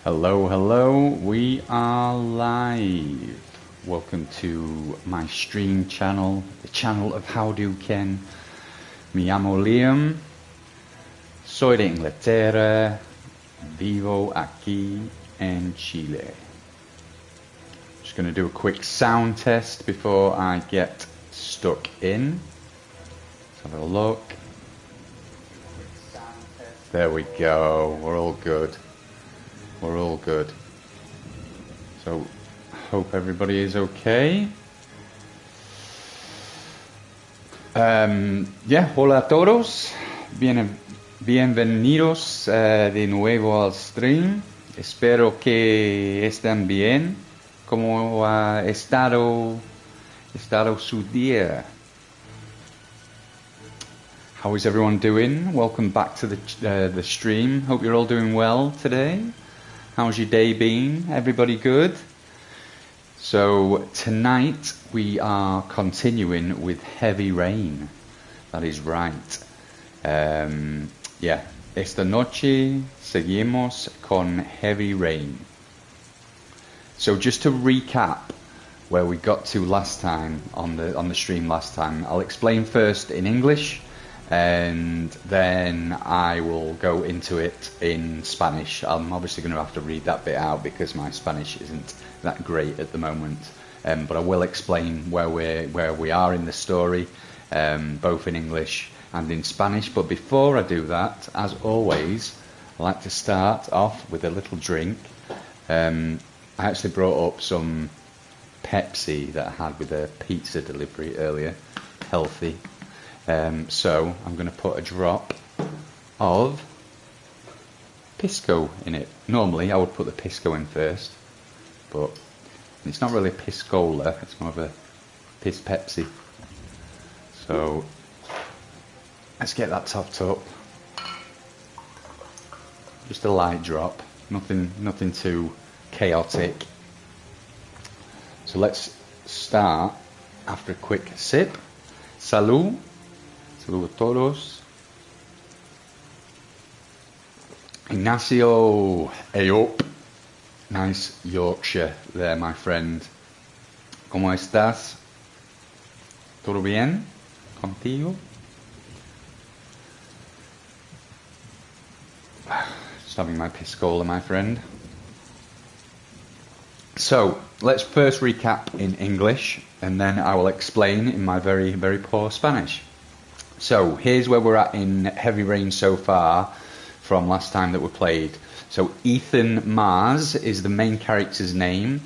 Hello, hello, we are live. Welcome to my stream channel, the channel of How Do Ken. Me llamo Liam, soy de Inglaterra, vivo aquí en Chile. Just going to do a quick sound test before I get stuck in. Let's have a look. There we go, we're all good. We're all good. So, hope everybody is okay. Hola a todos. Bienvenidos de nuevo al stream. Espero que estén bien. ¿Cómo ha estado su día? How is everyone doing? Welcome back to the stream. Hope you're all doing well today. How's your day been? Everybody good? So tonight we are continuing with heavy rain. That is right. Esta noche seguimos con heavy rain. So just to recap where we got to last time on the stream last time, I'll explain first in English, and then I will go into it in Spanish. I'm obviously going to have to read that bit out because my Spanish isn't that great at the moment, but I will explain where we are in the story, both in English and in Spanish. But before I do that, as always, I like to start off with a little drink. I actually brought up some Pepsi that I had with a pizza delivery earlier, healthy. So I'm going to put a drop of Pisco in it. Normally I would put the Pisco in first, but it's not really a Piscola, it's more of a Piss Pepsi. So let's get that topped up. Just a light drop, nothing too chaotic. So let's start after a quick sip. Salud. Salud a todos. Ignacio, Ayop. Nice Yorkshire there, my friend. ¿Cómo estás? ¿Todo bien? ¿Contigo? Just having my piscola, my friend. So, let's first recap in English, and then I will explain in my very, very poor Spanish. So, here's where we're at in Heavy Rain so far from last time that we played. So, Ethan Mars is the main character's name.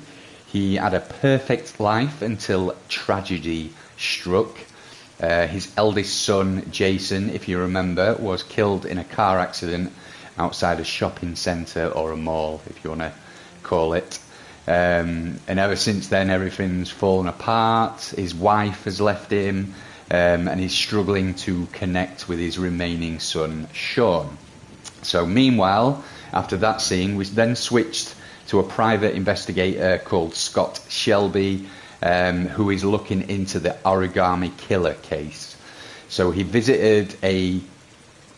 He had a perfect life until tragedy struck. His eldest son, Jason, if you remember, was killed in a car accident outside a shopping centre, or a mall, if you want to call it. And ever since then, everything's fallen apart. His wife has left him, and he's struggling to connect with his remaining son, Sean. So meanwhile, after that scene, we then switched to a private investigator called Scott Shelby, who is looking into the origami killer case. So he visited a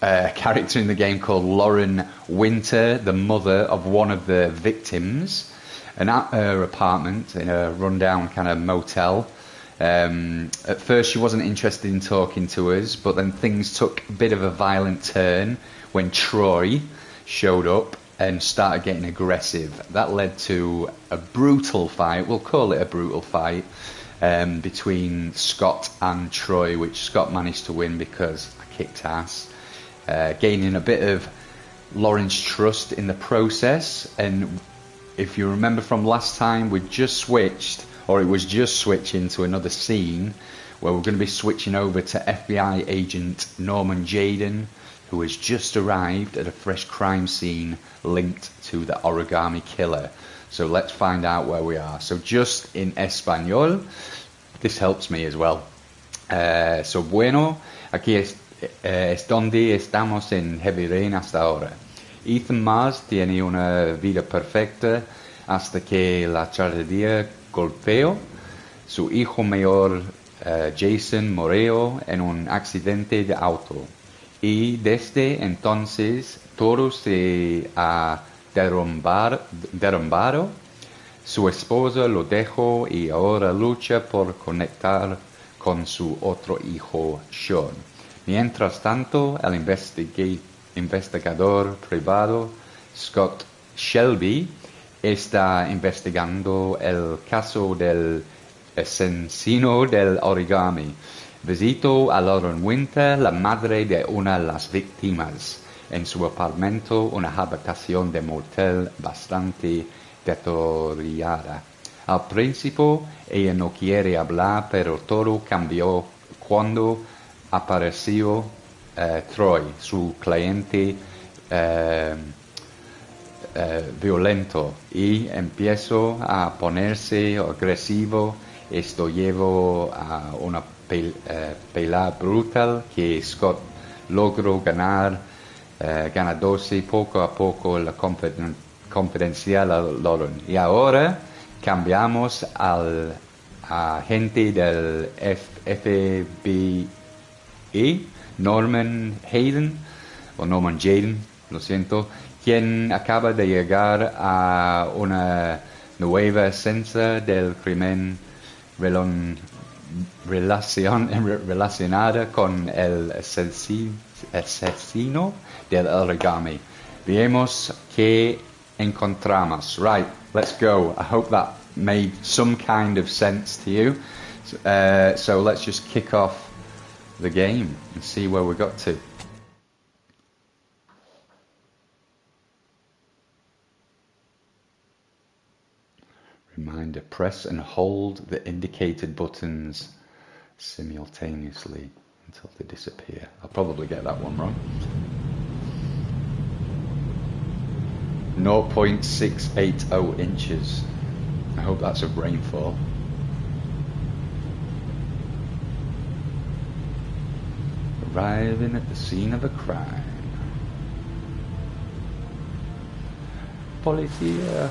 character in the game called Lauren Winter, the mother of one of the victims, and at her apartment in a rundown kind of motel. At first she wasn't interested in talking to us, but then things took a bit of a violent turn when Troy showed up and started getting aggressive. That led to a brutal fight, we'll call it a brutal fight, between Scott and Troy, which Scott managed to win because I kicked ass, gaining a bit of Lauren's trust in the process. And if you remember from last time, we just switched, or it was just switching to another scene where we're going to be switching over to FBI agent Norman Jaden, who has just arrived at a fresh crime scene linked to the origami killer. So let's find out where we are. So just in Español, this helps me as well. So bueno, aquí es donde estamos en Heavy Rain hasta ahora. Ethan Mars tiene una vida perfecta hasta que la tragedia golpeó su hijo mayor, Jason murió en un accidente de auto. Y desde entonces todo se ha derrumbado. Su esposa lo dejó y ahora lucha por conectar con su otro hijo, Sean. Mientras tanto, el investigador privado, Scott Shelby, está investigando el caso del asesino del origami. Visitó a Lauren Winter, la madre de una de las víctimas, en su apartamento, una habitación de motel bastante deteriorada. Al principio, ella no quiere hablar, pero todo cambió cuando apareció Troy, su cliente violento, y empezó a ponerse agresivo. Esto llevó a una pelea brutal que Scott logró ganándose poco a poco la confidencial a Lauren. Y ahora cambiamos al agente del FBI, Norman Jaden, lo siento, quien acaba de llegar a una nueva escena del crimen relacionada con el asesino del origami. Veamos qué encontramos. Right, let's go. I hope that made some kind of sense to you. So let's just kick off the game and see where we got to. Reminder, press and hold the indicated buttons simultaneously until they disappear. I'll probably get that one wrong. 0.680 inches. I hope that's of rainfall. Arriving at the scene of a crime. Policía.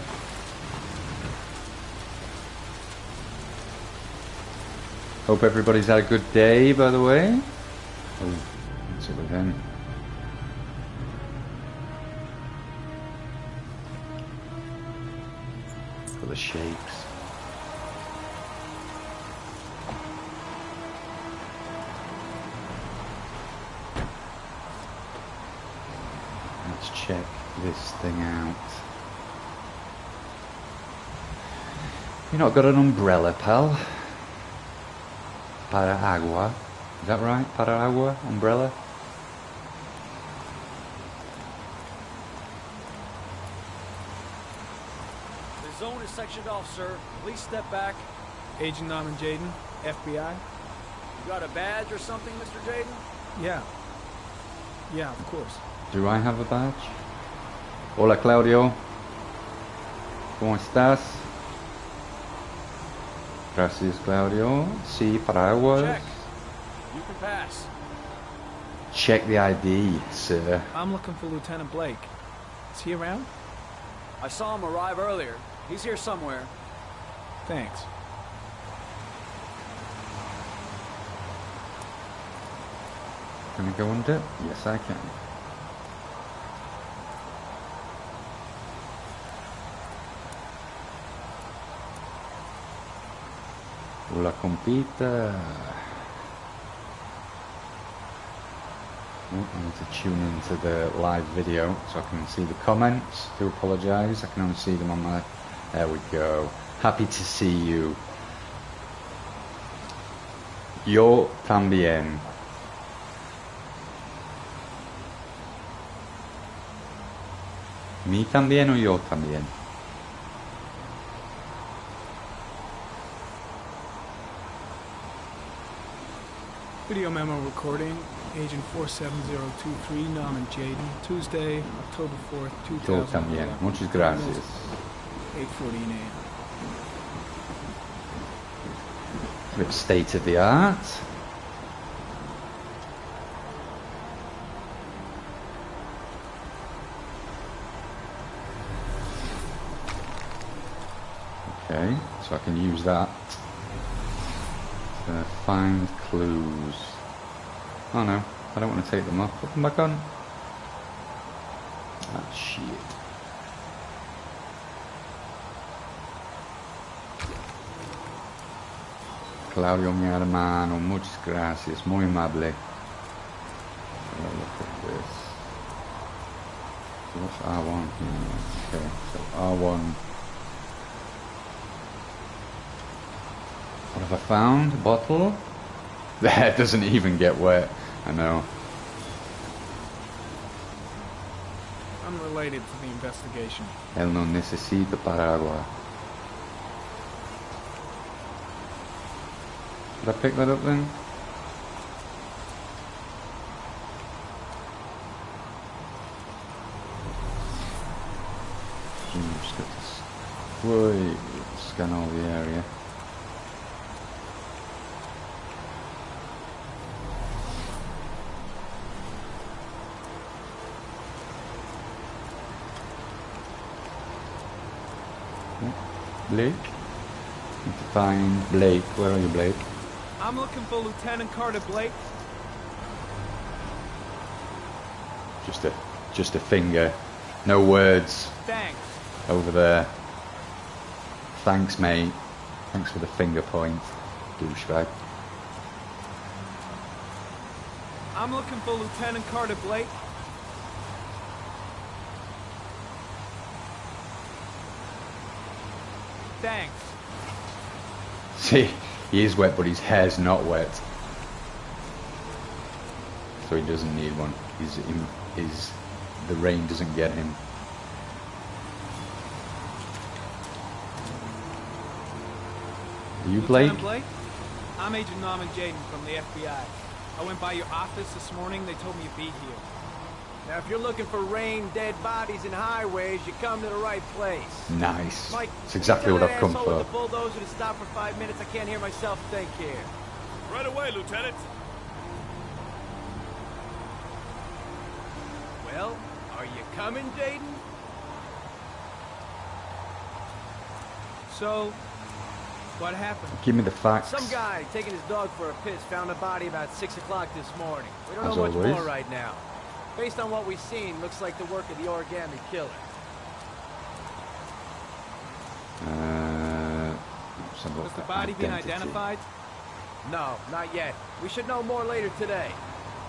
Hope everybody's had a good day, by the way. Oh, what's up with him? For the shakes. Let's check this thing out. You not got an umbrella, pal? Para agua. Is that right? Para agua? Umbrella? The zone is sectioned off, sir. Please step back. Agent Norman Jaden, FBI. You got a badge or something, Mr. Jaden? Yeah. Yeah, of course. Do I have a badge? Hola, Claudio. ¿Cómo estás? Gracias, Claudio. Sí, paraguas. Check. You can pass. Check the ID, sir. I'm looking for Lieutenant Blake. Is he around? I saw him arrive earlier. He's here somewhere. Thanks. Can I go under? Yes, I can. La compita. Oh, I need to tune into the live video so I can see the comments. Do apologise, I can only see them on my... There we go. Happy to see you. Yo también. ¿Mi también o yo también? Video memo recording, Agent 47023, Norman Jaden, Tuesday, October 4th, Yo también. 2011. Muchas gracias. 8:14 a.m. A bit state of the art. Okay, so I can use that to find clues. Oh no, I don't want to take them off. Put them back on. Ah, shit. Claudio, mi hermano, muchas gracias, muy amable. Look at this. So what's R1 here? Okay, so R1. What have I found? A bottle? That doesn't even get wet. I know. Unrelated to the investigation. Él no necesita paraguas. Did I pick that up then? Just got this. Whoa, scan all the area. Blake? Need to find Blake. Where are you, Blake? I'm looking for Lieutenant Carter Blake. Just a finger. No words. Thanks. Over there. Thanks, mate. Thanks for the finger point, douchebag. I'm looking for Lieutenant Carter Blake. Thanks. See, he is wet, but his hair's not wet. So he doesn't need one. The rain doesn't get him. Are you Blake? Lieutenant Blake? I'm Agent Norman Jaden from the FBI. I went by your office this morning. They told me you'd be here. Now, if you're looking for rain, dead bodies, and highways, you come to the right place. Nice. Mike, It's exactly what I've come asshole for. with the bulldozer to stop for 5 minutes. I can't hear myself think here. Right away, Lieutenant. Well, are you coming, Jaden? So, what happened? Give me the facts. Some guy taking his dog for a piss found a body about 6 o'clock this morning. We don't As know much always. more right now. Based on what we've seen, looks like the work of the origami killer. Let's have a look Was the at body being identity. identified? No, not yet. We should know more later today.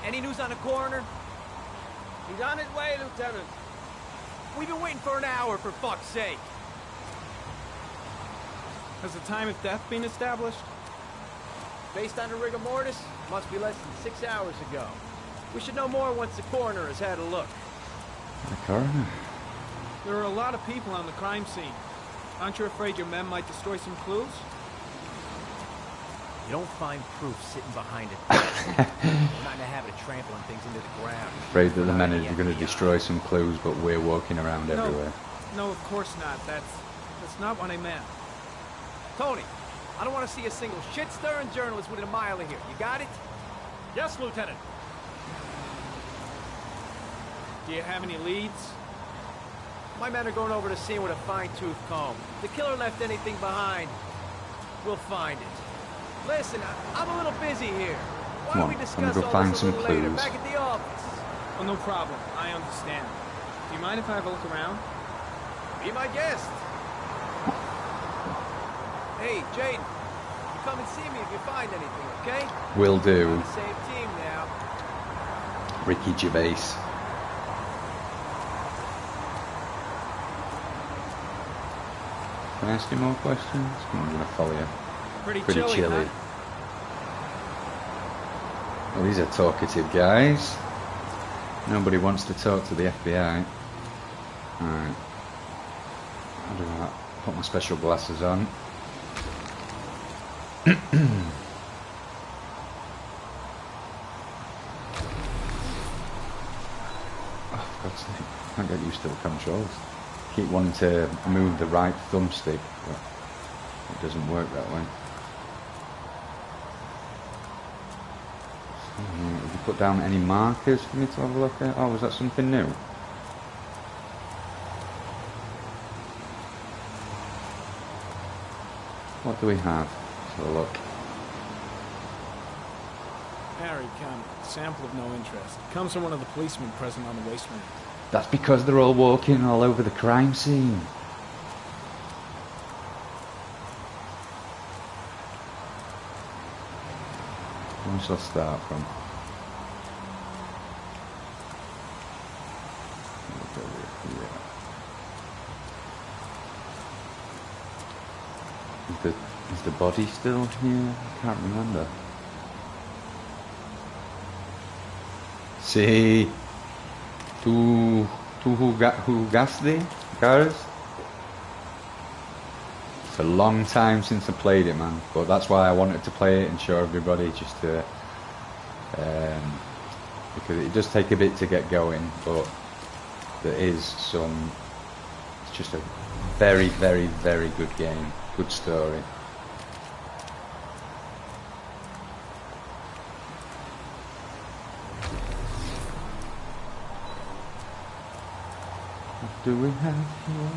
Any news on the coroner? He's on his way, Lieutenant. We've been waiting for an hour, for fuck's sake. Has the time of death been established? Based on the rigor mortis, must be less than 6 hours ago. We should know more once the coroner has had a look. The coroner. There are a lot of people on the crime scene. Aren't you afraid your men might destroy some clues? You don't find proof sitting behind it. We're not in the habit of trampling things into the ground. Afraid that the men are Not going to FBI. destroy some clues, but we're walking around everywhere. No, of course not. That's not what I meant. Tony, I don't want to see a single shit-stirring journalist within a mile of here. You got it? Yes, Lieutenant. Do you have any leads? My men are going over the scene with a fine-tooth comb. If the killer left anything behind, we'll find it. Listen, I'm a little busy here. Why Come don't on, we I'm discuss gonna go all find this a some little later, clues. back at the office? Oh, no problem. I understand. Do you mind if I have a look around? Be my guest. Hey, Jaden, you come and see me if you find anything, okay? Will We're do. on the same team now. Ricky Gervais. Can I ask you more questions? I'm going to follow you. Pretty Pretty chilly, chilly. huh? Well, these are talkative guys. Nobody wants to talk to the FBI. Alright. How do I put my special glasses on? Oh, for God's sake. I can't get used to the controls. Keep wanting to move the right thumbstick, but it doesn't work that way. Have you put down any markers for me to have a look at? Oh, was that something new? What do we have? Let's have a look. Harry County. Sample of no interest. Comes from one of the policemen present on the wasteland. That's because they're all walking all over the crime scene. Where shall I start from? Is the body still here? I can't remember. Sí. ¿Tú jugaste, Gareth? It's a long time since I played it, man. But that's why I wanted to play it and show everybody, just to, because it does take a bit to get going, but there is some. It's just a very, very, very good game. Good story. What do we have here?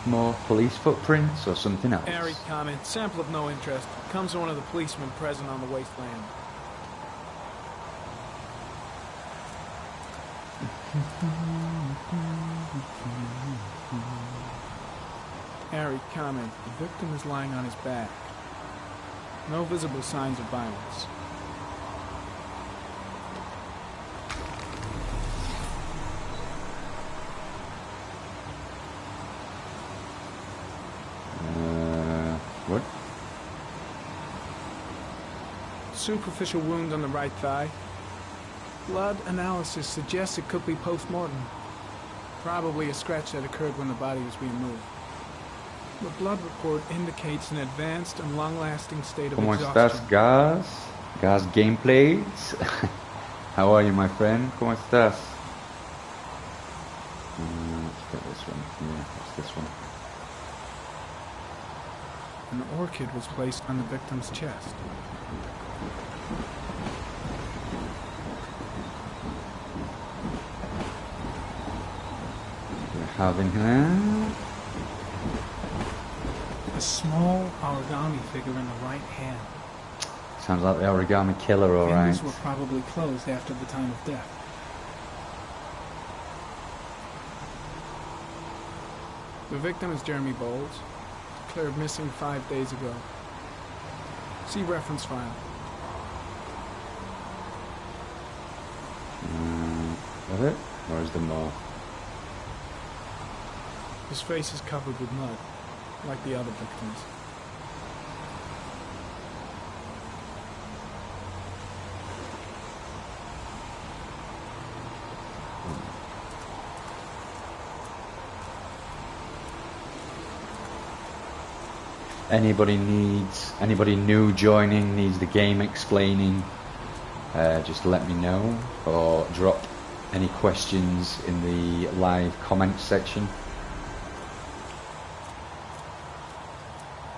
More police footprints or something else? Airy comment. Sample of no interest. Comes from one of the policemen present on the wasteland. Airy comment. The victim is lying on his back. No visible signs of violence. What? Superficial wound on the right thigh. Blood analysis suggests it could be post-mortem. Probably a scratch that occurred when the body was being moved. The blood report indicates an advanced and long-lasting state of ¿Cómo exhaustion. estás, Gas? Gas Gameplays? How are you, my friend? ¿Cómo estás? Let's get this one. Yeah, what's this one? An orchid was placed on the victim's chest. We're having her. A small origami figure in the right hand. Sounds like the origami killer, alright. Fingers were probably closed after the time of death. The victim is Jeremy Bowles, declared missing 5 days ago. See reference file. Is it? Or is there more? His face is covered with mud, like the other victims. Anybody new joining, needs the game explaining, just let me know, or drop any questions in the live comments section.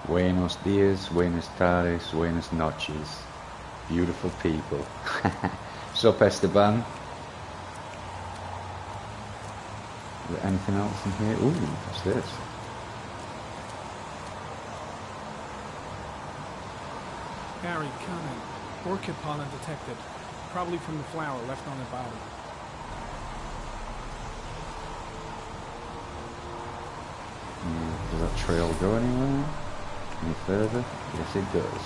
Buenos dias, buenas tardes, buenas noches. Beautiful people. Sup, Esteban? Is there anything else in here? Ooh, what's this? Harry, comment. Orchid pollen detected. Probably from the flower left on the body. Does that trail go anywhere? Any further? Yes, it does.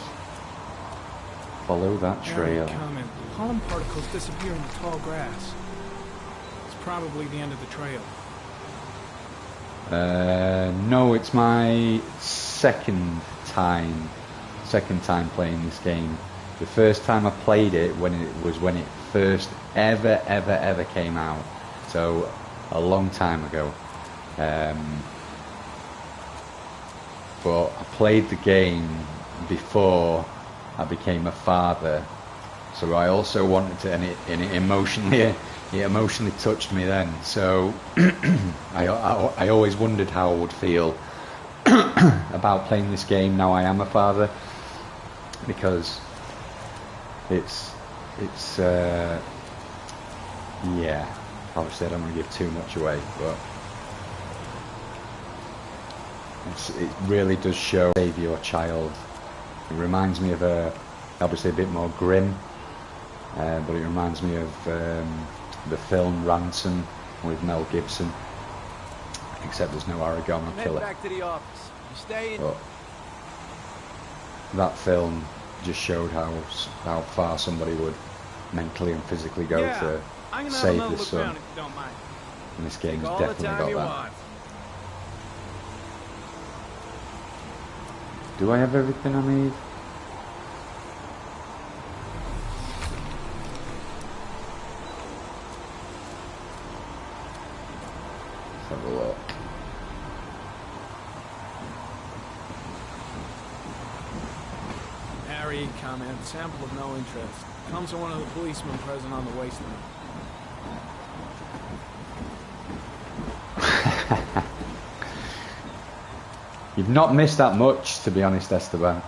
Follow that trail. Harry, comment. Pollen particles disappear in the tall grass. It's probably the end of the trail. No, it's my second time playing this game. The first time I played it when it first ever came out, so a long time ago. But I played the game before I became a father, so I also wanted to, and it emotionally touched me then. So I always wondered how I would feel about playing this game now I am a father, because it's yeah, obviously I don't want to give too much away, but it really does show save your child. It reminds me of obviously a bit more grim, but it reminds me of the film Ransom with Mel Gibson, except there's no origami Head killer. back to the office. You stay in. But that film just showed how far somebody would mentally and physically go to I'm gonna have save another the look sun. around if you don't mind. And this game's Take all the definitely time got you that. want. Do I have everything I need? Let's have a look. Harry, comment. Sample of no interest. Comes from one of the policemen present on the wasteland. You've not missed that much, to be honest, Esteban.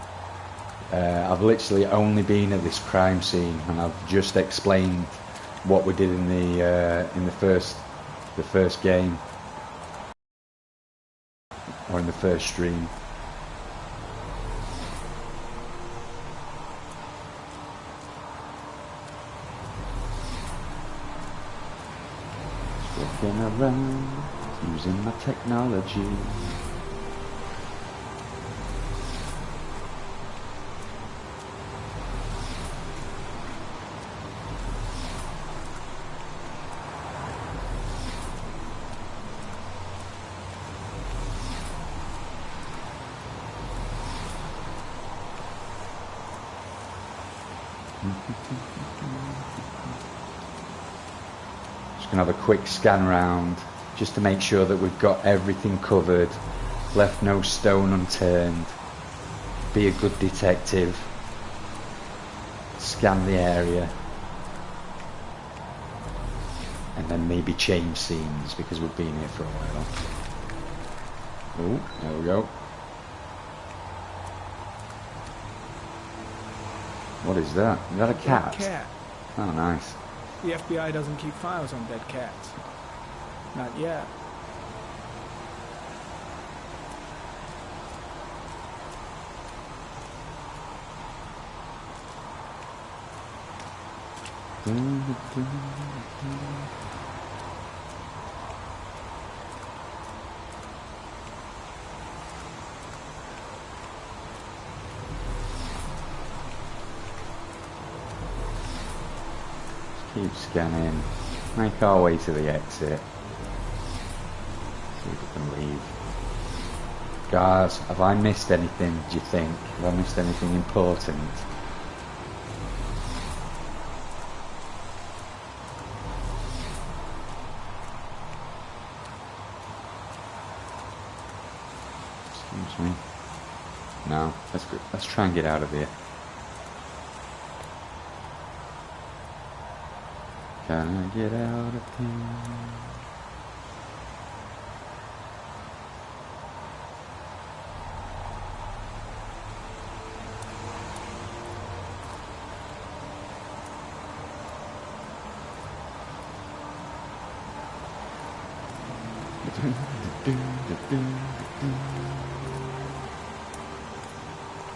I've literally only been at this crime scene, and I've just explained what we did in the first game, or in the first stream. Just walking around, using my technology. Just gonna have a quick scan around just to make sure that we've got everything covered, left no stone unturned, be a good detective, scan the area, and then maybe change scenes because we've been here for a while. Oh, there we go. What is that? Is that a cat? Cat. Oh, nice. The FBI doesn't keep files on dead cats. Not yet. Keep scanning. Make our way to the exit. See if we can leave. Guys, have I missed anything, do you think? Have I missed anything important? Excuse me. No, let's try and get out of here. Can I get out of here?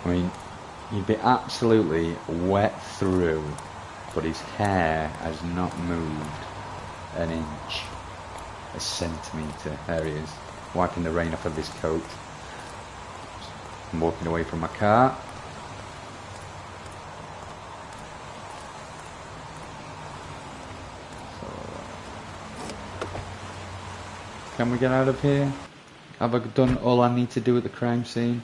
I mean, you'd be absolutely wet through, but his hair has not moved an inch, a centimetre. There he is, wiping the rain off of his coat. I'm walking away from my car. Can we get out of here? Have I done all I need to do at the crime scene?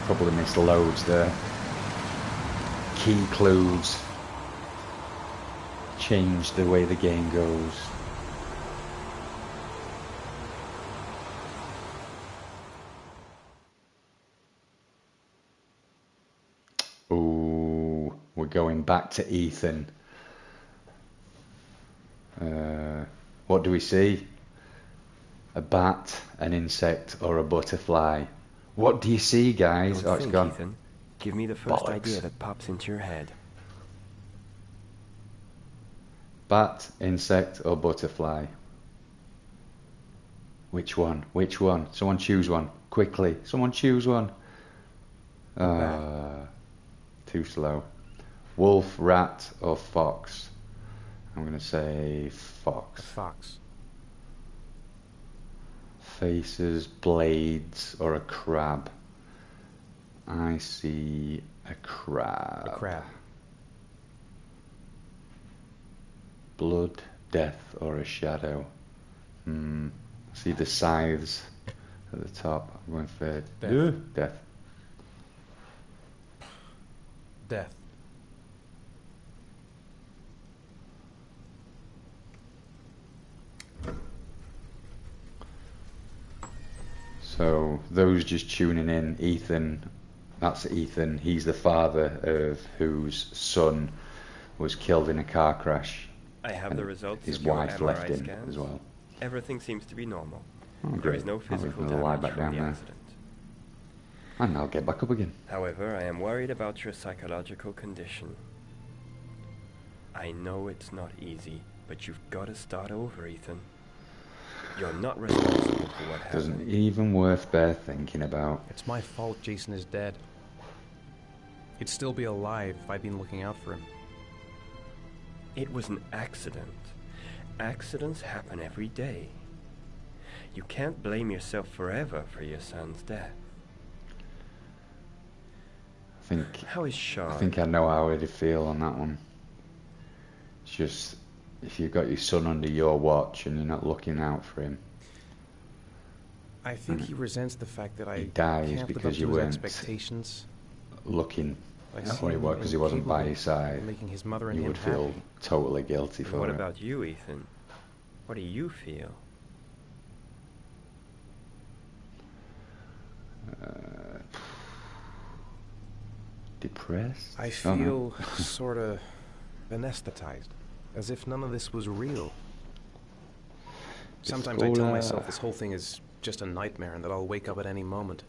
Probably missed loads there. Key clues. Change the way the game goes. Ooh, we're going back to Ethan. What do we see? A bat, an insect, or a butterfly? What do you see, guys? Don't Oh, it's think, gone. Ethan. Give me the first Bollocks. idea that pops into your head. Bat, insect, or butterfly? Which one? Which one? Someone choose one. Quickly, someone choose one. Too slow. Wolf, rat, or fox? I'm going to say fox. A fox. Faces, blades, or a crab? I see a crab. A crab. Blood, death, or a shadow? See the scythes at the top. I'm going for death. Death. So, those just tuning in, Ethan, that's Ethan. He's the father of whose son was killed in a car crash. I have the results His of your wife MRI left him scans. as well. Everything seems to be normal. Oh, There great. is no physical I'll lie damage back from down the there. accident. And I'll get back up again. However, I am worried about your psychological condition. I know it's not easy, but you've got to start over, Ethan. You're not responsible for what happened. Doesn't even worth bare thinking about. It's my fault Jason is dead. He'd still be alive if I'd been looking out for him. It was an accident. Accidents happen every day. You can't blame yourself forever for your son's death. How is Sean? I think I know how he'd feel on that one. It's just, if you've got your son under your watch and you're not looking out for him. I think he resents the fact that I dies can't live because up to you his weren't expectations. Looking I at see what he him was because he wasn't by incapable his side. of making his mother and You him would feel happy. totally guilty for What it. about you, Ethan? What do you feel? Depressed? I Oh, no. feel sort of anesthetized, as if none of this was real. Sometimes I tell myself this whole thing is just a nightmare and that I'll wake up at any moment.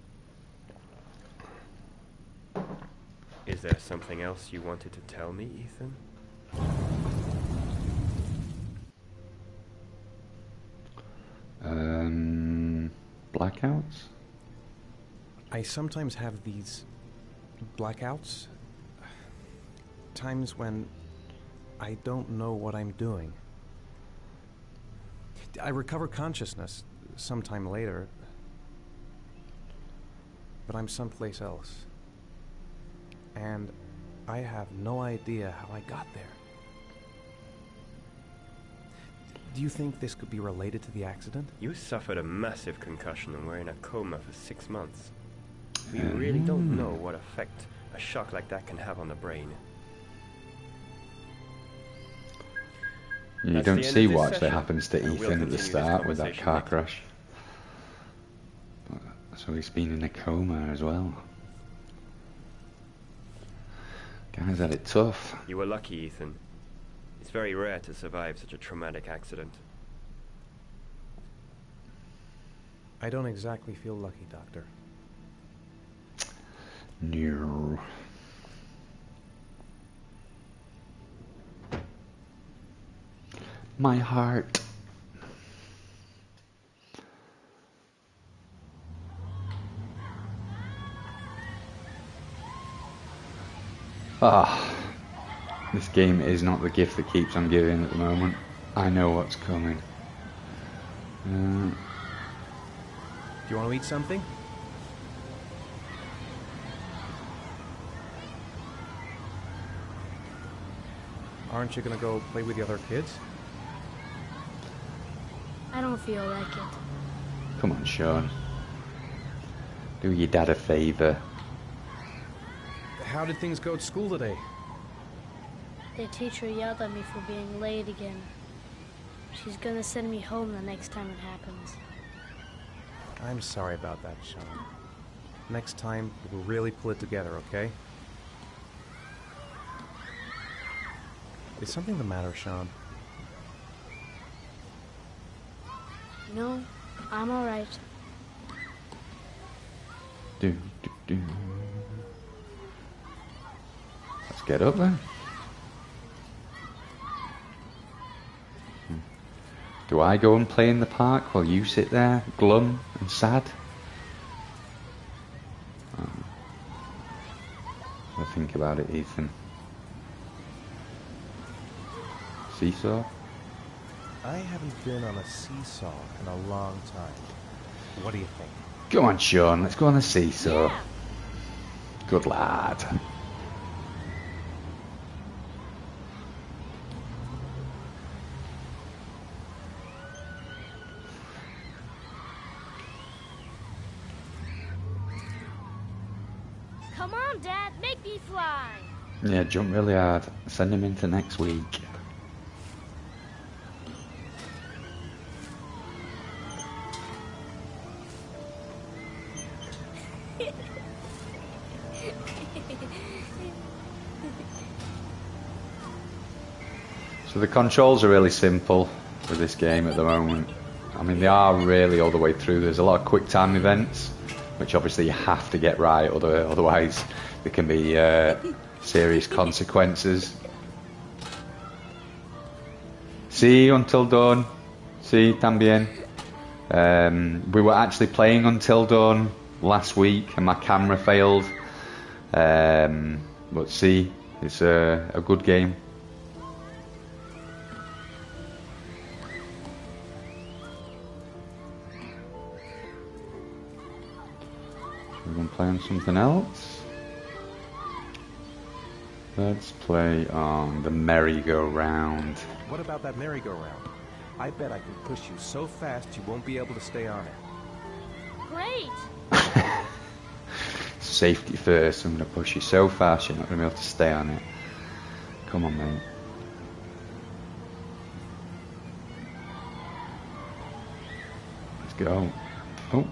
Is there something else you wanted to tell me, Ethan? Blackouts? I sometimes have these blackouts. Times when I don't know what I'm doing. I recover consciousness sometime later, but I'm someplace else. And I have no idea how I got there. Do you think this could be related to the accident? You suffered a massive concussion and were in a coma for 6 months. We really don't know what effect a shock like that can have on the brain. You That's don't the end see of this what actually session, happens to and we'll Ethan at the continue this start with that conversation car next crash. So he's been in a coma as well. Guy's had it tough. You were lucky, Ethan. It's very rare to survive such a traumatic accident. I don't exactly feel lucky, Doctor. No. My heart. This game is not the gift that keeps on giving at the moment. I know what's coming. Do you want to eat something? Aren't you gonna go play with the other kids? I don't feel like it. Come on, Sean. Do your dad a favour. How did things go at school today? The teacher yelled at me for being late again. She's gonna send me home the next time it happens. I'm sorry about that, Sean. Next time, we'll really pull it together, okay? Is something the matter, Sean? No, I'm alright. Do. Let's get up then. Do I go and play in the park while you sit there glum and sad? I think about it, Ethan. Seesaw? I haven't been on a seesaw in a long time. What do you think? Go on, Sean, let's go on the seesaw. Yeah. Good lad. Come on, Dad, make me fly. Yeah, jump really hard. Send him into next week. So the controls are really simple with this game at the moment. I mean, they are really all the way through. There's a lot of quick time events, which obviously you have to get right, otherwise there can be serious consequences. Sí, Until Dawn. Sí, también. We were actually playing Until Dawn last week and my camera failed. But sí, it's a good game. We're going to play on something else. Let's play on the merry-go-round. What about that merry-go-round? I bet I can push you so fast you won't be able to stay on it. Great. Safety first. I'm going to push you so fast you're not going to be able to stay on it. Come on, mate. Let's go. Oh.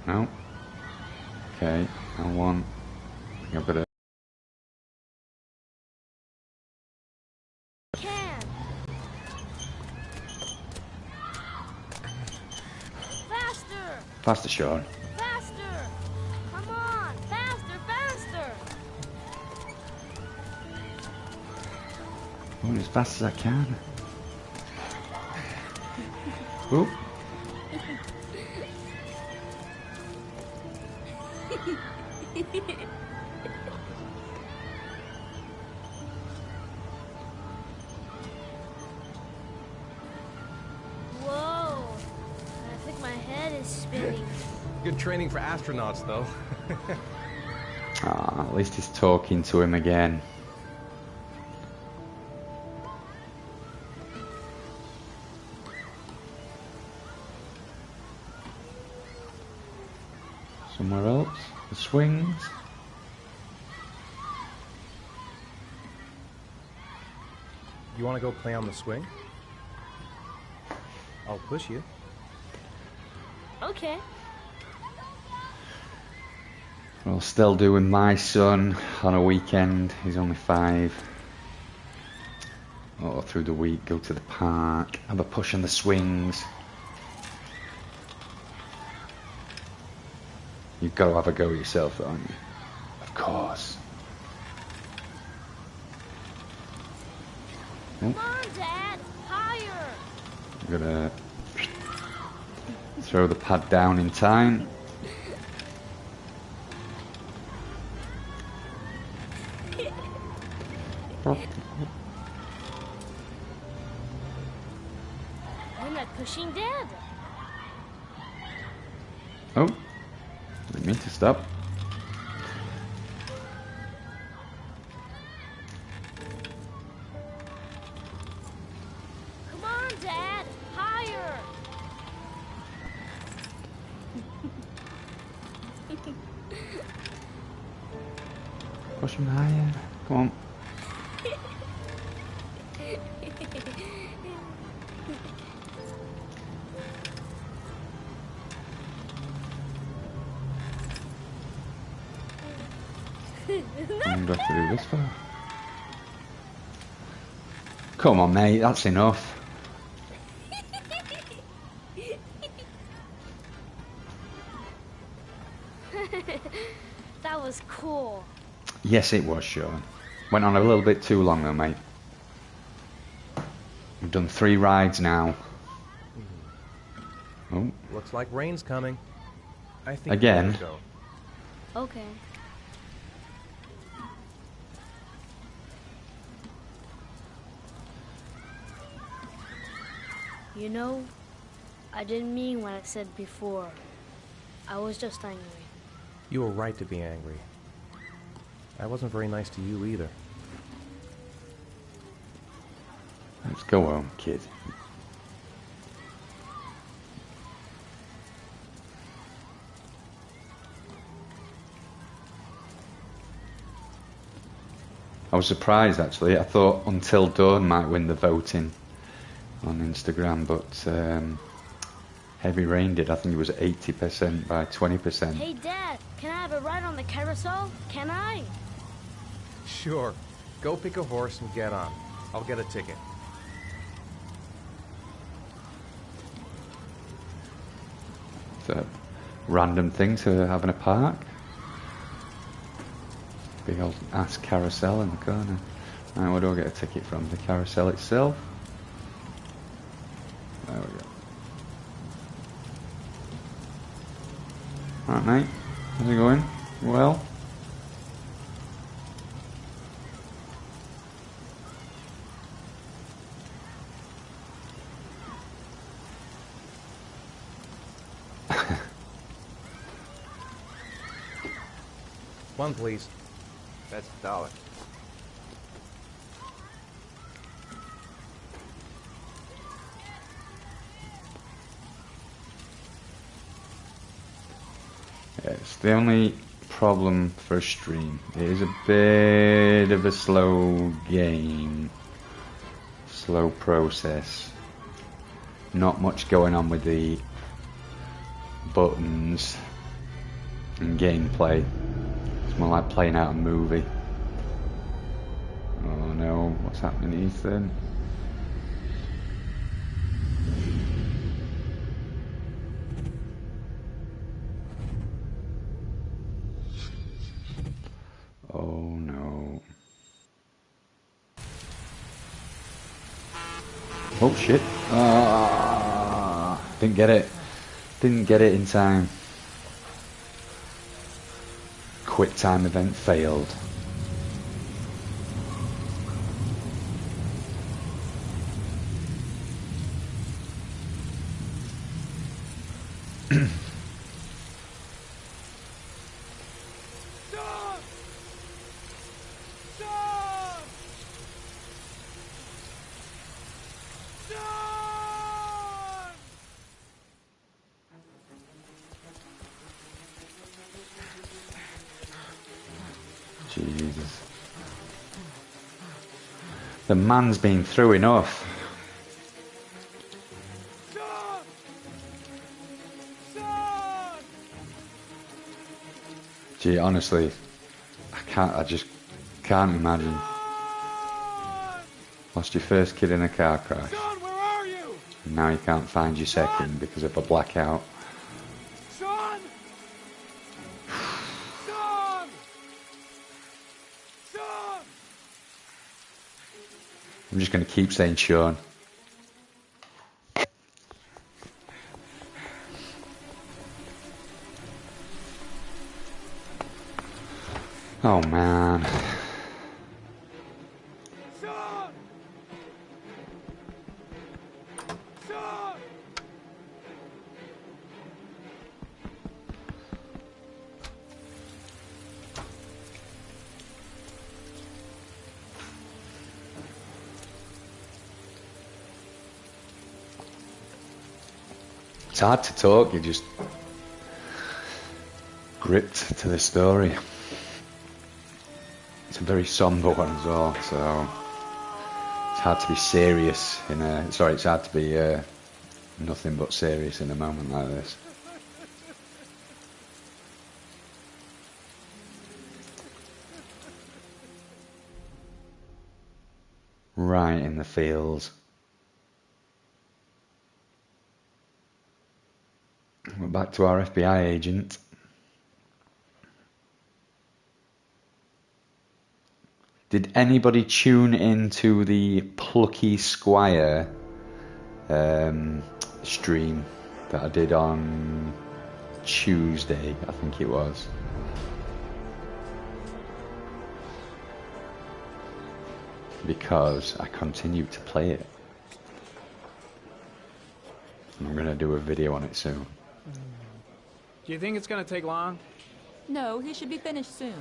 No. Okay. And one. I think I've got to... Can. Faster. Faster, Sean. Faster. Come on. Faster, faster. Going as fast as I can. Oop. Whoa. I think my head is spinning. Good training for astronauts, though. Ah, at least he's talking to him again. Somewhere else? The swings? You want to go play on the swing? I'll push you. Okay. Well, still doing my son on a weekend. He's only 5. Or through the week, go to the park, have a push on the swings. You've got to have a go yourself, haven't you? Of course. Come on, Dad. Higher. I'm gonna throw the pad down in time. You're not pushing Dad. Oh, didn't mean to stop. Come on, Dad. Higher. Push him higher. Come on. I'm going to have to do this far. Come on, mate, that's enough. That was cool. Yes, it was, Sean. Went on a little bit too long though, mate. We've done 3 rides now. Oh, Looks like rain's coming. I think Again? we better go. Okay. You know, I didn't mean what I said before. I was just angry. You were right to be angry. I wasn't very nice to you either. Let's go home, kid. I was surprised actually. I thought Until Dawn might win the voting on Instagram, but Heavy Rain did. I think it was 80% by 20%. Hey, Dad, can I have a ride on the carousel? Can I? Sure. Go pick a horse and get on. I'll get a ticket. It's a random thing to have in a park. Big old ass carousel in the corner. Right, where do I get a ticket from? The carousel itself? There we go. Alright mate, how's it going? Well? One, please. That's $1. Yeah, it's the only problem for a stream. It is a bit of a slow game. Slow process. Not much going on with the buttons and gameplay. It's more like playing out a movie. Oh no, what's happening, Ethan? Oh no. Oh shit. Ah, didn't get it. Didn't get it in time. Quick time event failed. Jesus. The man's been through enough. Gee, honestly, I just can't imagine. Lost your first kid in a car crash. Where are you? And now you can't find your second because of a blackout. Sean! Sean! Sean! I'm just going to keep saying Sean. Oh man. Sean! Sean! It's hard to talk, you're just gripped to the story. It's a very somber one as well, so it's hard to be serious in a... Sorry, it's hard to be nothing but serious in a moment like this. Right in the feels. We're back to our FBI agent. Did anybody tune into the Plucky Squire stream that I did on Tuesday, I think it was? Because I continue to play it. I'm going to do a video on it soon. Do you think it's gonna take long? No, he should be finished soon.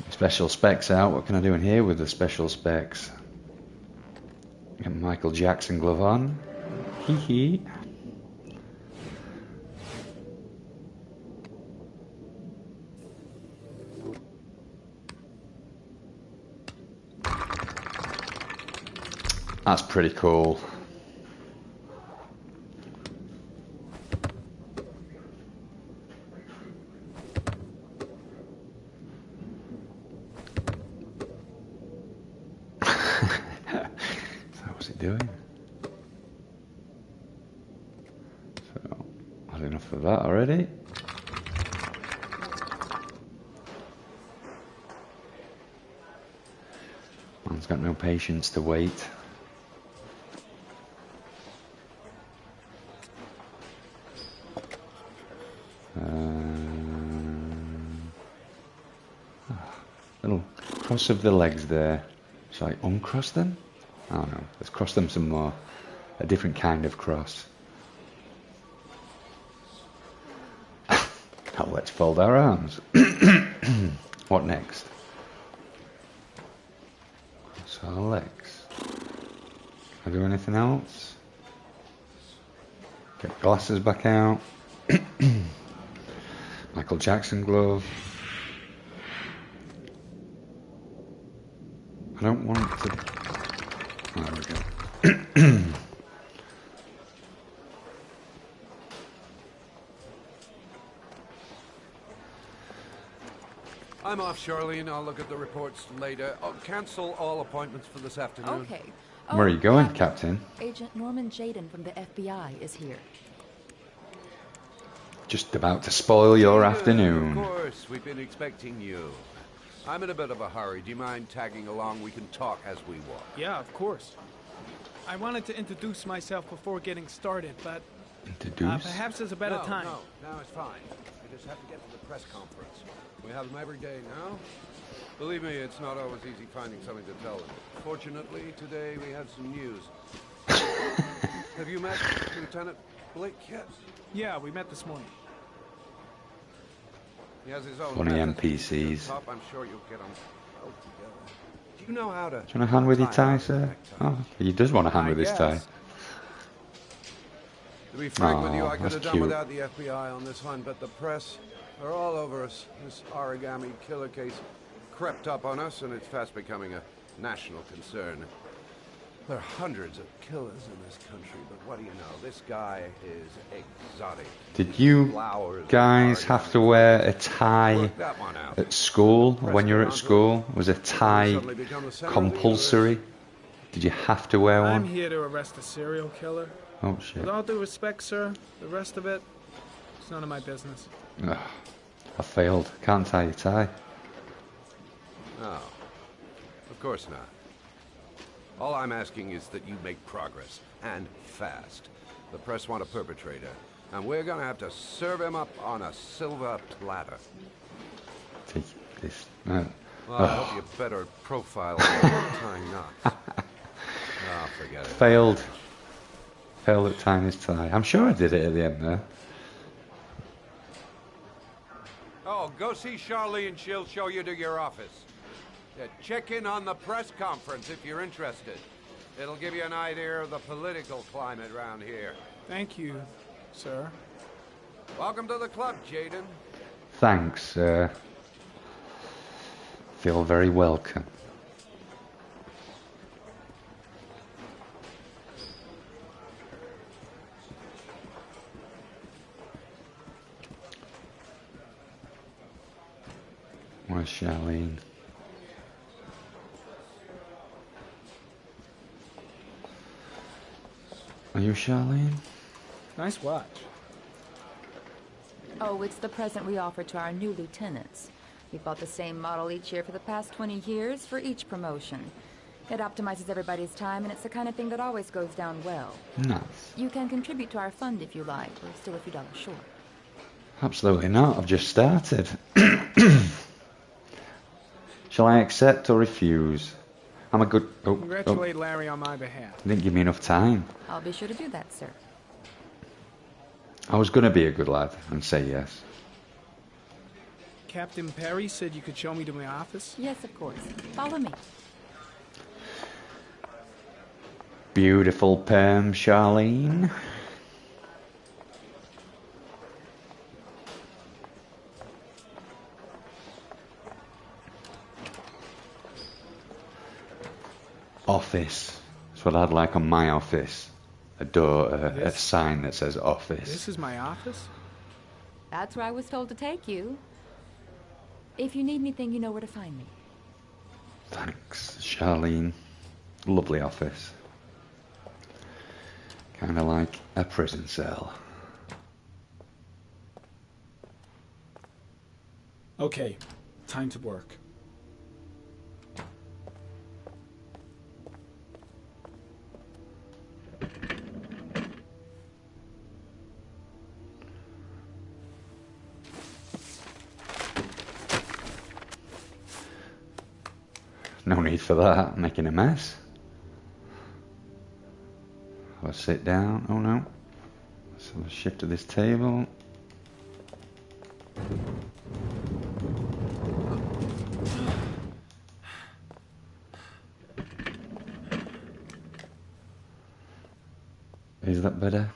Special specs out. What can I do in here with the special specs? Get Michael Jackson glove on. Hee hee. That's pretty cool. What's it doing? So, had enough of that already. Man's got no patience to wait. Little cross of the legs there. Shall I uncross them? I don't know. Let's cross them some more. A different kind of cross. Now let's fold our arms. What next? Cross our legs. Can I do anything else? Get glasses back out. Michael Jackson glove. I don't want to... Oh, there we go. I'm off, Charlene. I'll look at the reports later. I'll cancel all appointments for this afternoon. Okay. Where are you going, Captain? Agent Norman Jaden from the FBI is here. Just about to spoil your Jaden, afternoon. Of course, we've been expecting you. I'm in a bit of a hurry. Do you mind tagging along? We can talk as we walk. Yeah, of course. I wanted to introduce myself before getting started, but Introduce? perhaps there's a better time. No, it's fine. We just have to get to the press conference. We have them every day now. Believe me, it's not always easy finding something to tell them. Fortunately, today we have some news. Have you met Lieutenant Blake yet? Yeah, we met this morning. He has his own Funny methods. NPCs. Top, I'm sure you'll get them well together. Do you know how to... Do you want a hand with your tie, sir? Oh, he does want a hand with his tie. To be frank with you, Aw, I could that's have done cute. without the FBI on this one, but the press are all over us. This origami killer case crept up on us, and it's fast becoming a national concern. There are hundreds of killers in this country, but what do you know? This guy is exotic. Did you Flowers, guys have to wear a tie Work that one out. at school? When you were at school? Was a tie Suddenly become the center of the compulsory? Did you have to wear I'm one? here to arrest a serial killer. Oh shit. With all due respect, sir, the rest of it, it's none of my business. Ugh, I failed. Can't tie your tie. No, of course not. All I'm asking is that you make progress, and fast. The press want a perpetrator, and we're gonna have to serve him up on a silver platter. Take this. Well, I hope you better profile tying knots. Oh, forget it. Failed. Failed at tying his tie. I'm sure I did it at the end there. Oh, go see Charlene. She'll show you to your office. Yeah, check in on the press conference if you're interested. It'll give you an idea of the political climate around here. Thank you, sir. Welcome to the club, Jaden. Thanks. Feel very welcome. Where's Charlene? Are you Charlene? Nice watch. Oh, it's the present we offer to our new lieutenants. We've bought the same model each year for the past 20 years for each promotion. It optimizes everybody's time, and it's the kind of thing that always goes down well. Nice. You can contribute to our fund if you like. We're still a few dollars short. Absolutely not. I've just started. Shall I accept or refuse? I'm a good... Oh, Congratulate Larry on my behalf. didn't give me enough time. I'll be sure to do that, sir. I was going to be a good lad and say yes. Captain Perry said you could show me to my office? Yes, of course. Follow me. Beautiful perm, Charlene. Office. That's what I'd like on my office. A door, a sign that says office. This is my office? That's where I was told to take you. If you need anything, you know where to find me. Thanks, Charlene. Lovely office. Kind of like a prison cell. Okay, time to work. No need for that, making a mess. I'll sit down. Oh no. So I'll shift to this table. Is that better?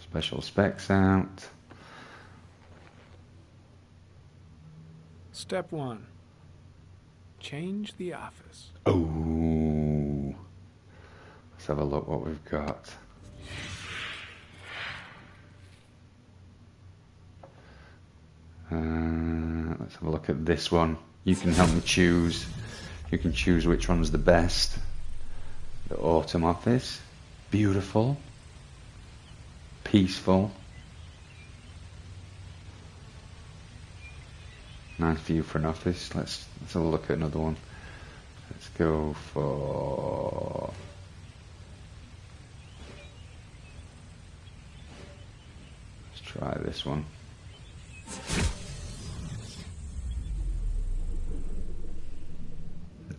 Special specs out. Step 1. Change the office. Oh. Let's have a look what we've got. Let's have a look at this one. You can help me choose. You can choose which one's the best. The autumn office. Beautiful. Peaceful. Nice view for an office. Let's have a look at another one. Let's go for... Let's try this one.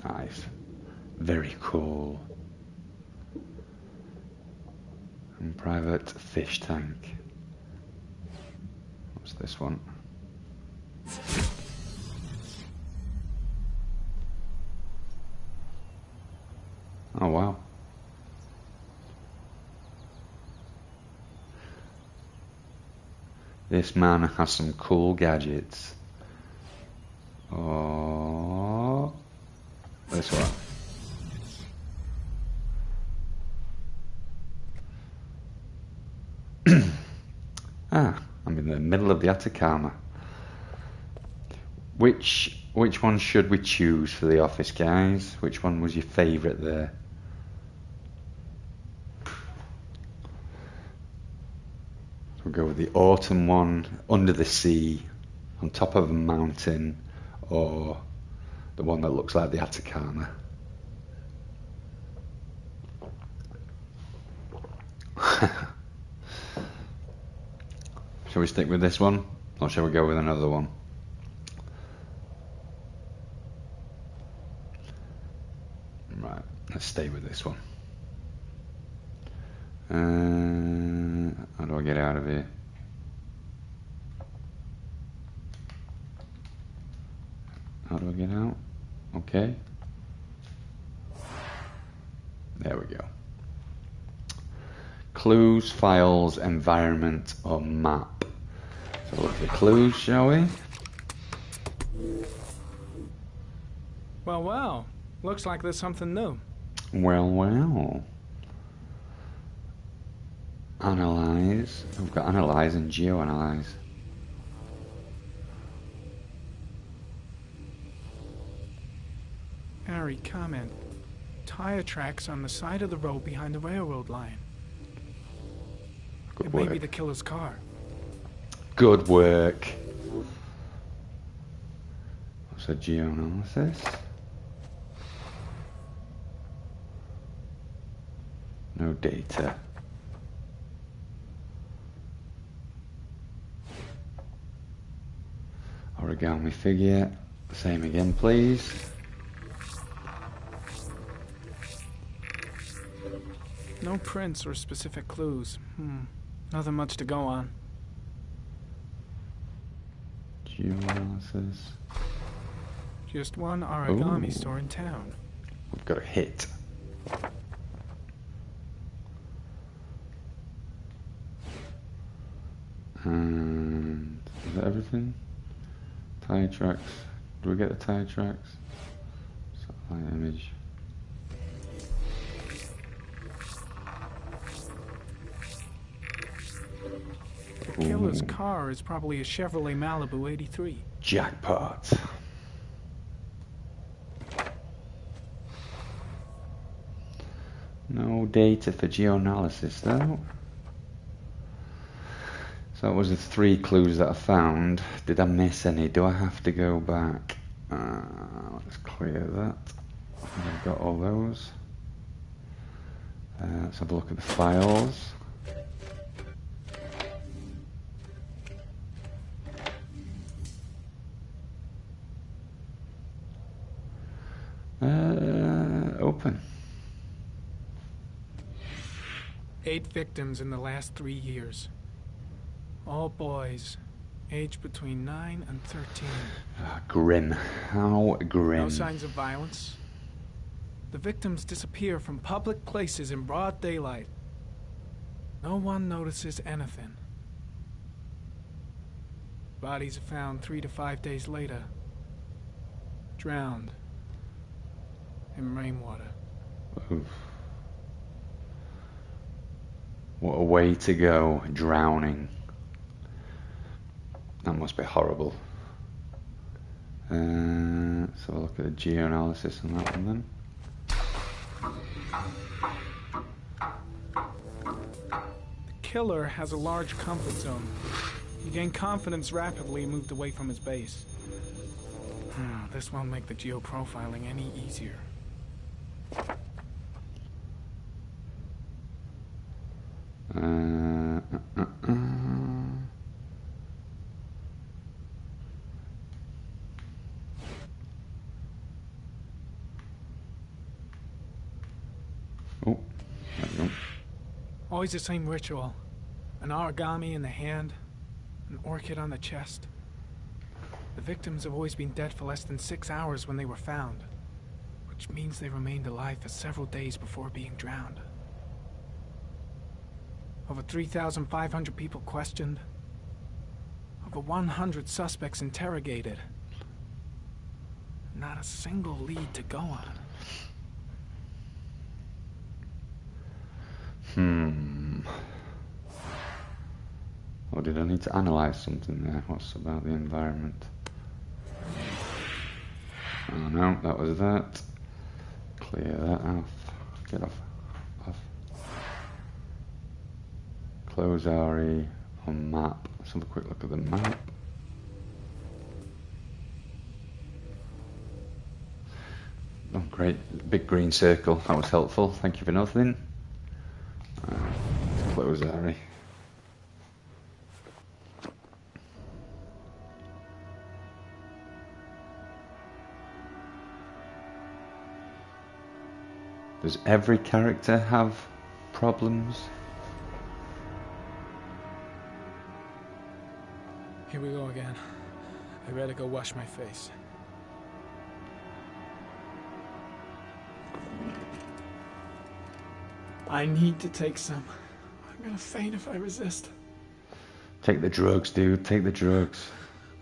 Nice. Very cool. And private fish tank. What's this one? Oh wow. This man has some cool gadgets. Oh, this one. I'm in the middle of the Atacama. Which one should we choose for the office, guys? Which one was your favourite there? We'll go with the autumn one, under the sea, on top of a mountain, or the one that looks like the Atacama. Shall we stick with this one, or shall we go with another one? Right, let's stay with this one. How do I get out of here? How do I get out? Okay. There we go. Clues, files, environment, or map. So look at the clues, shall we? Well, well. Looks like there's something new. Well, well. Analyze. We've got analyze and geoanalyze. Harry, comment. Tire tracks on the side of the road behind the railroad line. Good It work. may be the killer's car. Good work. What's a geoanalysis? No data. Origami figure. Same again, please. No prints or specific clues. Nothing much to go on. Geoanalysis. Just one origami Ooh. store in town. We've got a hit. And is that everything? Tire tracks. Do we get the tire tracks? Satellite image. The killer's Ooh. car is probably a Chevrolet Malibu 83. Jackpot. No data for geoanalysis though. So that was the 3 clues that I found. Did I miss any? Do I have to go back? Let's clear that. I've got all those. Let's have a look at the files. Open. 8 victims in the last 3 years. All boys, aged between 9 and 13. Grim. How grim. No signs of violence. The victims disappear from public places in broad daylight. No one notices anything. Bodies are found 3 to 5 days later. Drowned in rainwater. Oof. What a way to go, drowning. That must be horrible. Let's have a look at the geoanalysis on that one then. The killer has a large comfort zone. He gained confidence rapidly and moved away from his base. This won't make the geoprofiling any easier. Oh, there we go. Always the same ritual. An origami in the hand, an orchid on the chest. The victims have always been dead for less than 6 hours when they were found, which means they remained alive for several days before being drowned. Over 3,500 people questioned. Over 100 suspects interrogated. Not a single lead to go on. Or did I need to analyse something there? What's about the environment? Oh no, that was that. Clear that off. Get off. Close RE on map. Let's have a quick look at the map. Oh great, big green circle. That was helpful. Thank you for nothing. Let's close RE. Does every character have problems? Here we go again. I better go wash my face. I need to take some. I'm gonna faint if I resist. Take the drugs, dude. Take the drugs.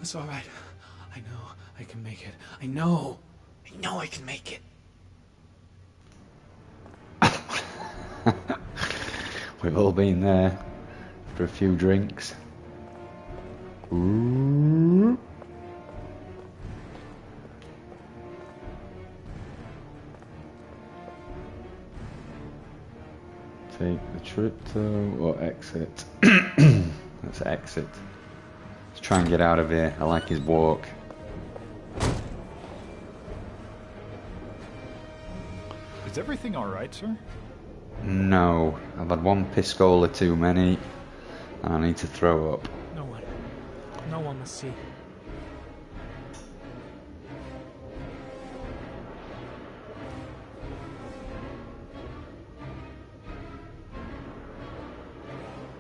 It's all right. I know I can make it. I know I can make it. We've all been there for a few drinks. Ooh. Take the trip to or exit. Let's exit. Let's try and get out of here. I like his walk. Is everything all right, sir? No, I've had one piscola too many, and I need to throw up. No one. No one must see.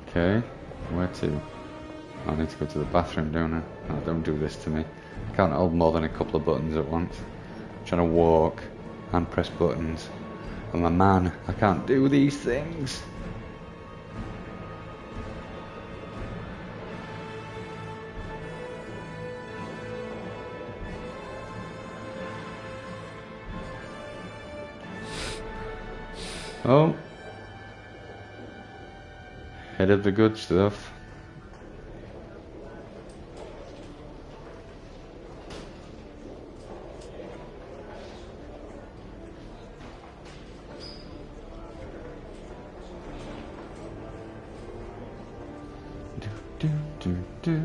Okay, where to? I need to go to the bathroom, don't I? No, don't do this to me. I can't hold more than a couple of buttons at once. I'm trying to walk and press buttons. I'm a man, I can't do these things. Oh. Head of the good stuff. Do.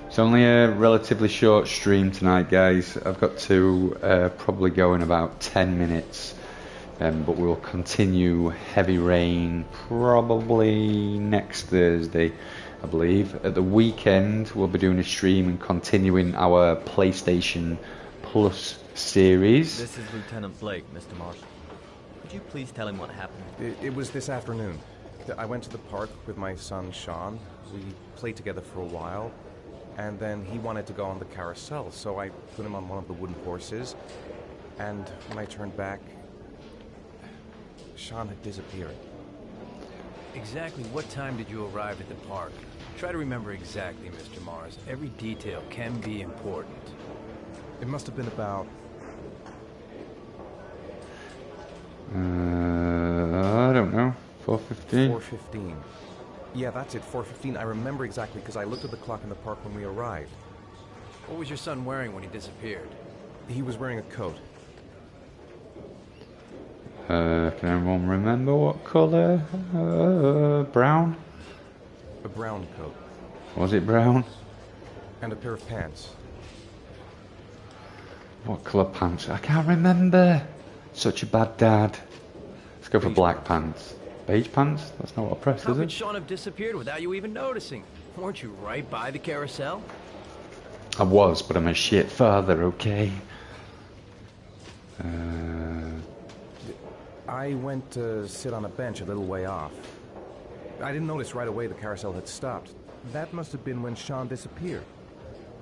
It's only a relatively short stream tonight, guys. I've got to probably go in about 10 minutes, but we'll continue Heavy Rain probably next Thursday, I believe. At the weekend, we'll be doing a stream and continuing our PlayStation Plus series. This is Lieutenant Blake, Mr. Marshall. Could you please tell him what happened? It was this afternoon. I went to the park with my son, Sean. We played together for a while, and then he wanted to go on the carousel, so I put him on one of the wooden horses, and when I turned back, Sean had disappeared. Exactly what time did you arrive at the park? Try to remember exactly, Mr. Mars. Every detail can be important. It must have been about... I don't know. 4:15? 4:15. Yeah, that's it, 4:15. I remember exactly because I looked at the clock in the park when we arrived. What was your son wearing when he disappeared? He was wearing a coat. Can anyone remember what colour? Brown? A brown coat. Was it brown? And a pair of pants. What colour pants? I can't remember. Such a bad dad. Let's go for black pants. Beige pants? That's not what I pressed, How is could it? Sean have disappeared without you even noticing? Weren't you right by the carousel? I was, but I'm a shit father, okay? I went to sit on a bench a little way off. I didn't notice right away the carousel had stopped. That must have been when Sean disappeared.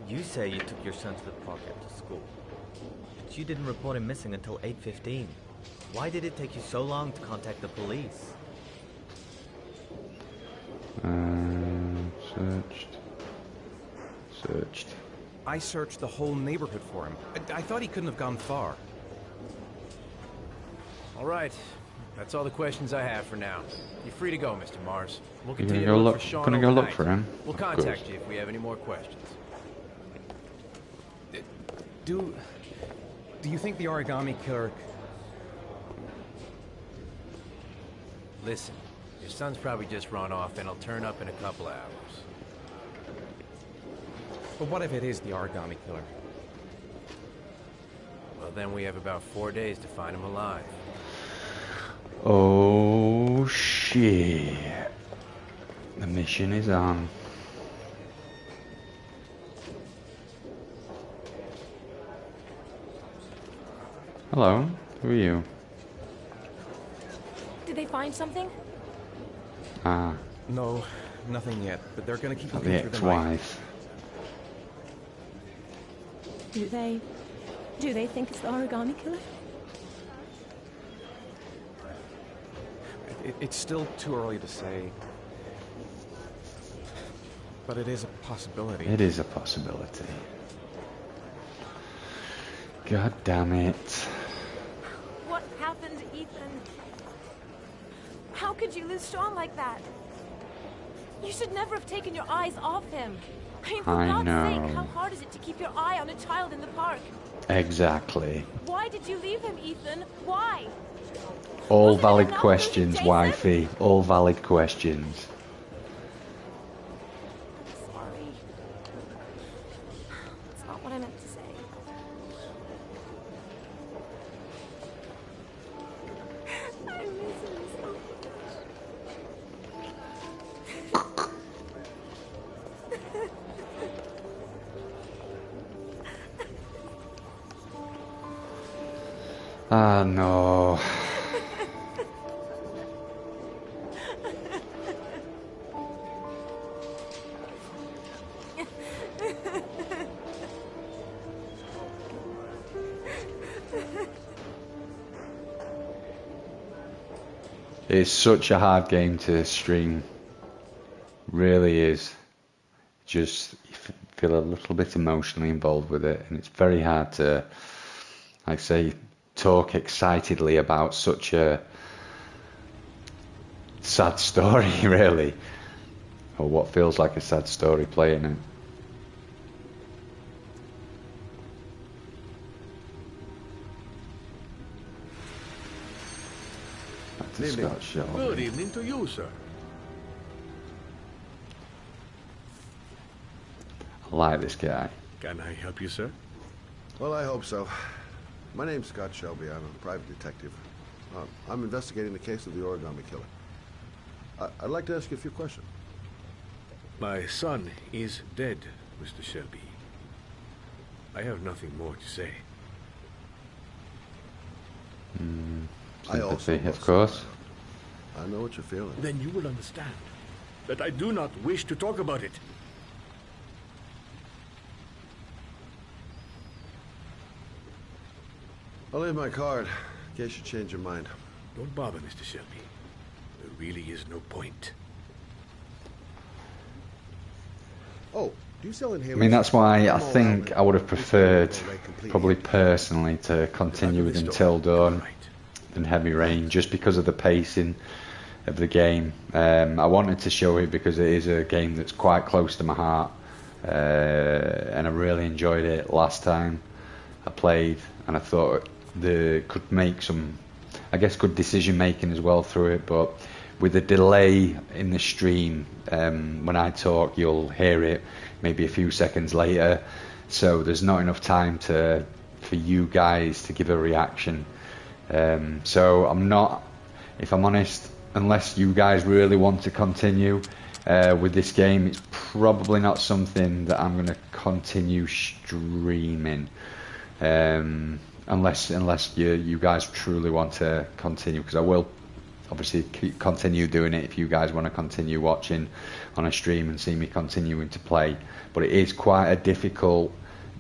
You say you took your son to the park after school, but you didn't report him missing until 8:15. Why did it take you so long to contact the police? Searched. I searched the whole neighborhood for him. I thought he couldn't have gone far. All right. That's all the questions I have for now. You're free to go, Mr. Mars. We'll You're continue gonna to go look look. for Sean Gonna go look overnight. for him. We'll Of contact course. you if we have any more questions. Do you think the origami killer... Listen, your son's probably just run off and he'll turn up in a couple of hours. But what if it is the origami killer? Well, then we have about 4 days to find him alive. Oh shit. The mission is on. Hello, who are you? Did they find something? Ah, No, nothing yet, but they're gonna keep the looking through the night. ex-wife. Do they think it's the origami killer? It's still too early to say. But it is a possibility. It is a possibility. God damn it. What happened, Ethan? How could you lose Sean like that? You should never have taken your eyes off him. I mean, for I God's know. sake, how hard is it to keep your eye on a child in the park? Exactly. Why did you leave him, Ethan? Why? All Wasn't it valid enough questions, losing wifey. All valid questions. I'm sorry. It's not what I meant to say. Ah, no. It's such a hard game to stream. Really is. Just feel a little bit emotionally involved with it, and it's very hard to, like I say, talk excitedly about such a sad story, really, or what feels like a sad story playing it. Good evening to you, sir. I like this guy. Can I help you, sir? Well, I hope so. My name's Scott Shelby. I'm a private detective. I'm investigating the case of the origami killer. I'd like to ask you a few questions. My son is dead, Mr. Shelby. I have nothing more to say. Sympathy, of course. I know what you're feeling. Then you will understand that I do not wish to talk about it. I'll leave my card in case you change your mind. Don't bother, Mr. Shelby. There really is no point. Oh, do you sell inhalers? I mean, that's why I think I would have preferred, probably personally, to continue with Until Dawn than Heavy Rain, just because of the pacing of the game. I wanted to show it because it is a game that's quite close to my heart, and I really enjoyed it last time I played, and I thought could make some, I guess, good decision making as well through it. But with the delay in the stream, when I talk, you'll hear it maybe a few seconds later, so there's not enough time for you guys to give a reaction. So I'm not, if I'm honest, unless you guys really want to continue with this game, it's probably not something that I'm going to continue streaming. Unless you guys truly want to continue, because I will obviously continue doing it if you guys want to continue watching on a stream and see me continuing to play. But it is quite a difficult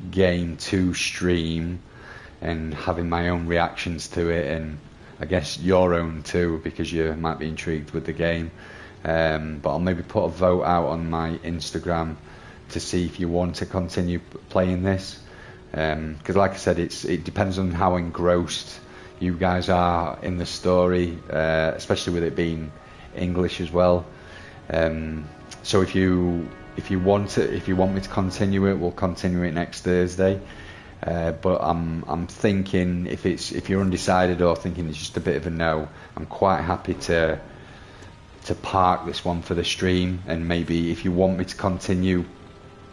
game to stream, and having my own reactions to it, and I guess your own too, because you might be intrigued with the game. But I'll maybe put a vote out on my Instagram to see if you want to continue playing this. Because like I said, it depends on how engrossed you guys are in the story, especially with it being English as well. So if you want me to continue it, we'll continue it next Thursday. But I'm thinking if you're undecided or thinking it's just a bit of a no, I'm quite happy to park this one for the stream, and maybe if you want me to continue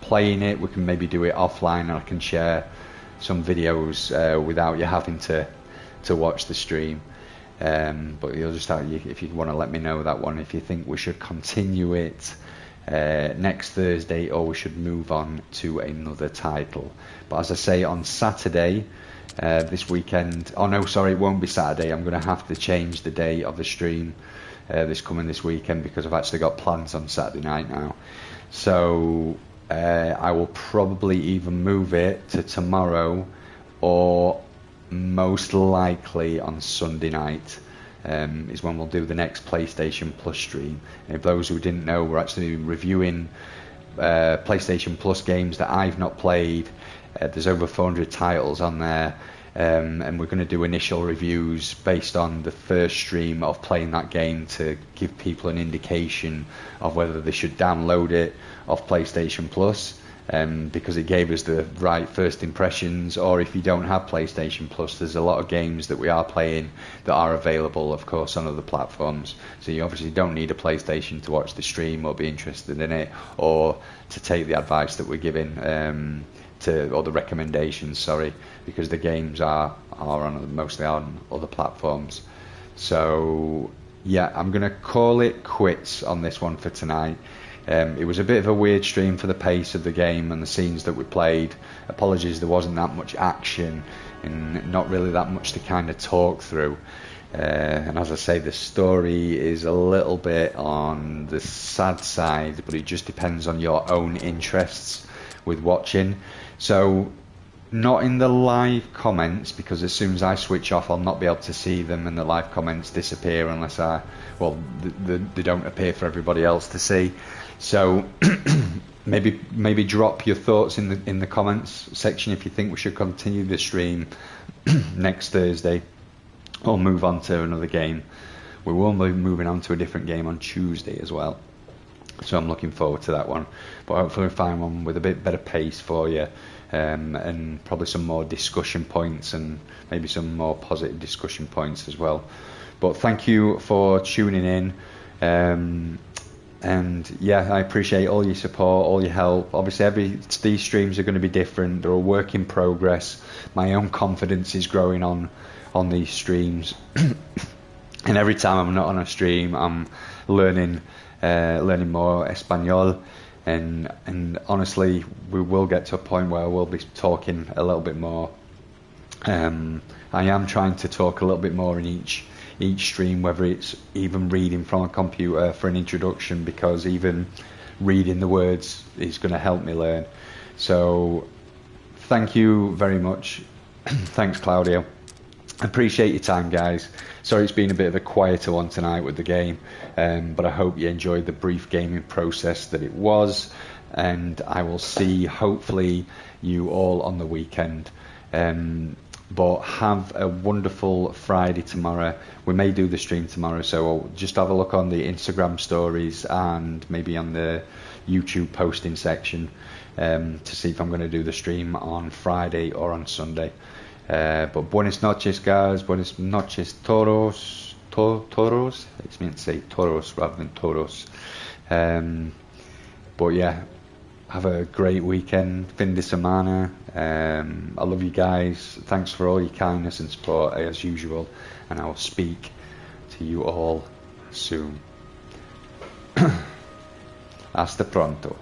playing it, we can maybe do it offline, and I can share some videos without you having to watch the stream. But you'll just have, if you want to let me know that one, if you think we should continue it next Thursday or we should move on to another title. But as I say, on Saturday this weekend, oh no, sorry, it won't be Saturday. I'm going to have to change the day of the stream this weekend, because I've actually got plans on Saturday night now. So I will probably either move it to tomorrow or most likely on Sunday night is when we'll do the next PlayStation Plus stream. And if those who didn't know, we're actually reviewing PlayStation Plus games that I've not played. There's over 400 titles on there, and we're going to do initial reviews based on the first stream of playing that game to give people an indication of whether they should download it off PlayStation Plus, because it gave us the right first impressions. Or if you don't have PlayStation Plus, there's a lot of games that we are playing that are available, of course, on other platforms. So you obviously don't need a PlayStation to watch the stream or be interested in it, or to take the advice that we're giving, or the recommendations, sorry, because the games are mostly on other platforms. So yeah, I'm going to call it quits on this one for tonight. It was a bit of a weird stream for the pace of the game and the scenes that we played. Apologies, there wasn't that much action and not really that much to kind of talk through. And as I say, the story is a little bit on the sad side, but it just depends on your own interests with watching. So, not in the live comments, because as soon as I switch off, I'll not be able to see them, and the live comments disappear unless they don't appear for everybody else to see. So maybe drop your thoughts in the comments section if you think we should continue the stream next Thursday or move on to another game. We will be moving on to a different game on Tuesday as well, so I'm looking forward to that one. But hopefully we'll find one with a bit better pace for you, and probably some more discussion points and maybe some more positive discussion points as well. But thank you for tuning in, and yeah, I appreciate all your support, all your help. Obviously these streams are going to be different, they're a work in progress. My own confidence is growing on these streams and every time I'm not on a stream I'm learning more Espanol, and honestly we will get to a point where we'll be talking a little bit more. I am trying to talk a little bit more in each stream, whether it's even reading from a computer for an introduction, because even reading the words is going to help me learn. So thank you very much. Thanks, Claudio. Appreciate your time, guys. Sorry it's been a bit of a quieter one tonight with the game, but I hope you enjoyed the brief gaming process that it was, and I will see hopefully you all on the weekend. But have a wonderful Friday tomorrow. We may do the stream tomorrow, so just have a look on the Instagram stories and maybe on the YouTube posting section to see if I'm going to do the stream on Friday or on Sunday. But buenas noches, guys. Buenas noches, todos. Todos? It's meant to say toros rather than toros. But yeah, have a great weekend, fin de semana. I love you guys. Thanks for all your kindness and support as usual, and I will speak to you all soon. Hasta pronto.